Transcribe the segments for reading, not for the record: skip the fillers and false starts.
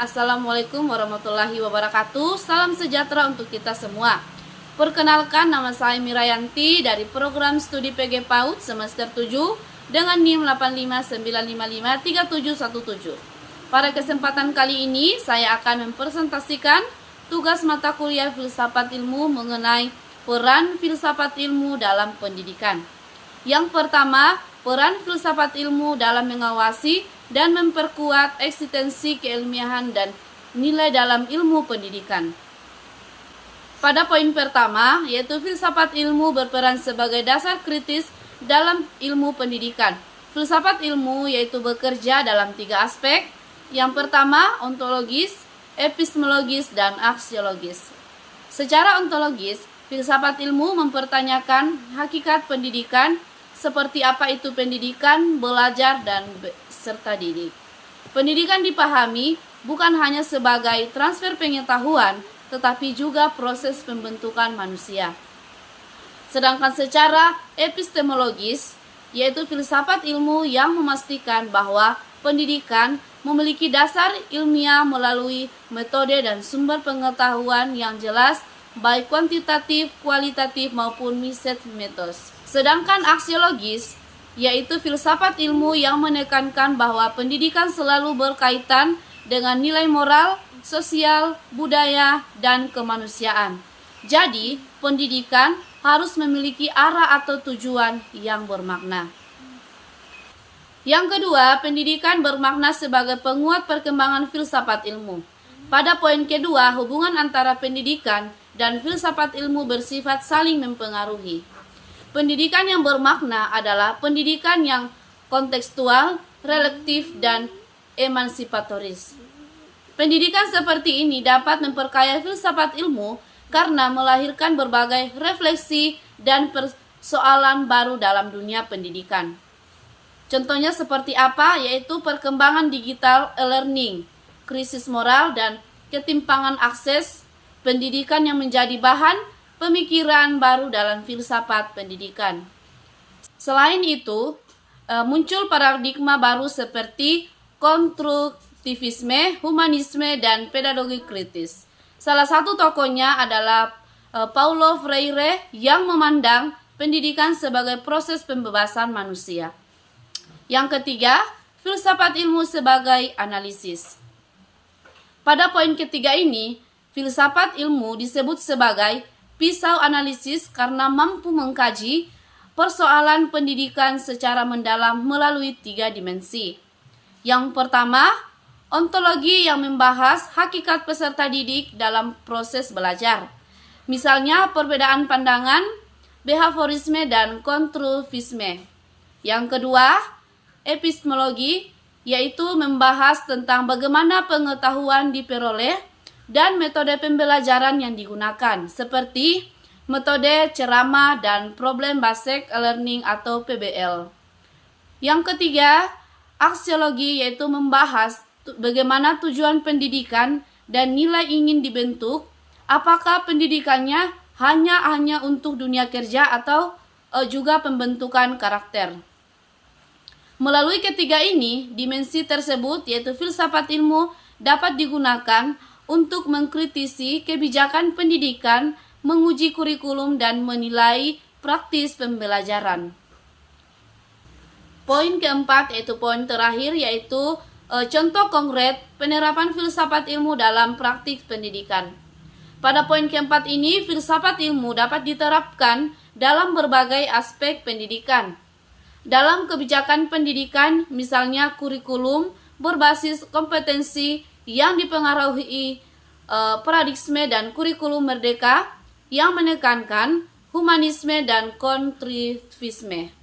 Assalamualaikum warahmatullahi wabarakatuh. Salam sejahtera untuk kita semua. Perkenalkan, nama saya Mirayanti dari program studi PG PAUD semester 7 dengan NIM 859553717. Pada kesempatan kali ini saya akan mempresentasikan tugas mata kuliah filsafat ilmu mengenai peran filsafat ilmu dalam pendidikan. Yang pertama, peran filsafat ilmu dalam mengawasi dan memperkuat eksistensi keilmiahan dan nilai dalam ilmu pendidikan. Pada poin pertama, yaitu filsafat ilmu berperan sebagai dasar kritis dalam ilmu pendidikan. Filsafat ilmu yaitu bekerja dalam 3 aspek. Yang pertama, ontologis, epistemologis, dan aksiologis. Secara ontologis, filsafat ilmu mempertanyakan hakikat pendidikan, seperti apa itu pendidikan, belajar, dan serta didik. Pendidikan dipahami bukan hanya sebagai transfer pengetahuan, tetapi juga proses pembentukan manusia. Sedangkan secara epistemologis, yaitu filsafat ilmu yang memastikan bahwa pendidikan memiliki dasar ilmiah melalui metode dan sumber pengetahuan yang jelas, baik kuantitatif, kualitatif, maupun mitos. Sedangkan aksiologis, yaitu filsafat ilmu yang menekankan bahwa pendidikan selalu berkaitan dengan nilai moral, sosial, budaya, dan kemanusiaan. Jadi, pendidikan harus memiliki arah atau tujuan yang bermakna. Yang kedua, pendidikan bermakna sebagai penguat perkembangan filsafat ilmu. Pada poin kedua, hubungan antara pendidikan dan filsafat ilmu bersifat saling mempengaruhi. Pendidikan yang bermakna adalah pendidikan yang kontekstual, relektif, dan emansipatoris. Pendidikan seperti ini dapat memperkaya filsafat ilmu karena melahirkan berbagai refleksi dan persoalan baru dalam dunia pendidikan. Contohnya seperti apa? Yaitu perkembangan digital e-learning, krisis moral, dan ketimpangan akses pendidikan yang menjadi bahan pemikiran baru dalam filsafat pendidikan. Selain itu, muncul paradigma baru seperti konstruktivisme, humanisme, dan pedagogi kritis. Salah satu tokohnya adalah Paulo Freire yang memandang pendidikan sebagai proses pembebasan manusia. Yang ketiga, filsafat ilmu sebagai analisis. Pada poin ketiga ini, filsafat ilmu disebut sebagai pisau analisis karena mampu mengkaji persoalan pendidikan secara mendalam melalui 3 dimensi. Yang pertama, ontologi yang membahas hakikat peserta didik dalam proses belajar. Misalnya perbedaan pandangan, behaviorisme, dan konstruktivisme. Yang kedua, epistemologi, yaitu membahas tentang bagaimana pengetahuan diperoleh dan metode pembelajaran yang digunakan, seperti metode ceramah dan problem based learning atau PBL. Yang ketiga, aksiologi, yaitu membahas bagaimana tujuan pendidikan dan nilai ingin dibentuk, apakah pendidikannya hanya untuk dunia kerja atau juga pembentukan karakter. Melalui ketiga ini, dimensi tersebut, yaitu filsafat ilmu, dapat digunakan untuk mengkritisi kebijakan pendidikan, menguji kurikulum, dan menilai praktis pembelajaran. Poin keempat, yaitu poin terakhir, yaitu contoh konkret penerapan filsafat ilmu dalam praktik pendidikan. Pada poin keempat ini, filsafat ilmu dapat diterapkan dalam berbagai aspek pendidikan. Dalam kebijakan pendidikan, misalnya kurikulum berbasis kompetensi yang dipengaruhi paradigma dan kurikulum merdeka yang menekankan humanisme dan konstruktivisme.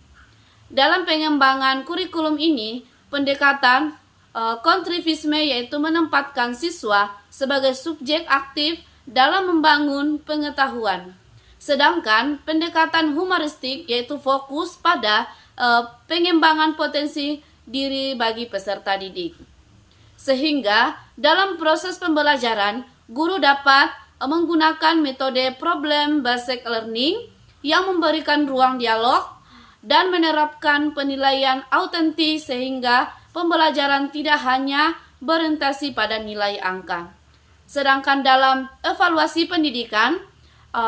Dalam pengembangan kurikulum ini, pendekatan konstruktivisme yaitu menempatkan siswa sebagai subjek aktif dalam membangun pengetahuan. Sedangkan pendekatan humanistik yaitu fokus pada pengembangan potensi diri bagi peserta didik. Sehingga dalam proses pembelajaran, guru dapat menggunakan metode problem based learning yang memberikan ruang dialog dan menerapkan penilaian autentik sehingga pembelajaran tidak hanya berorientasi pada nilai angka. Sedangkan dalam evaluasi pendidikan,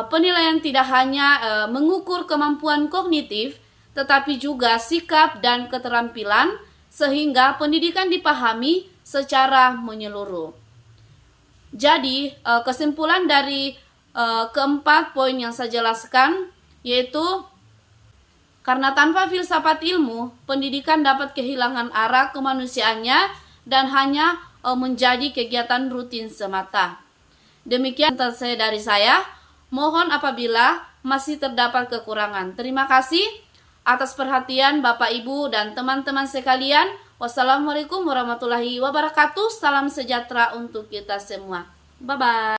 penilaian tidak hanya mengukur kemampuan kognitif, tetapi juga sikap dan keterampilan, sehingga pendidikan dipahami secara menyeluruh. Jadi, kesimpulan dari keempat poin yang saya jelaskan, yaitu karena tanpa filsafat ilmu, pendidikan dapat kehilangan arah kemanusiaannya dan hanya menjadi kegiatan rutin semata. Demikian dari saya. Mohon apabila masih terdapat kekurangan. Terima kasih atas perhatian Bapak, Ibu, dan teman-teman sekalian. Wassalamualaikum warahmatullahi wabarakatuh. Salam sejahtera untuk kita semua. Bye-bye.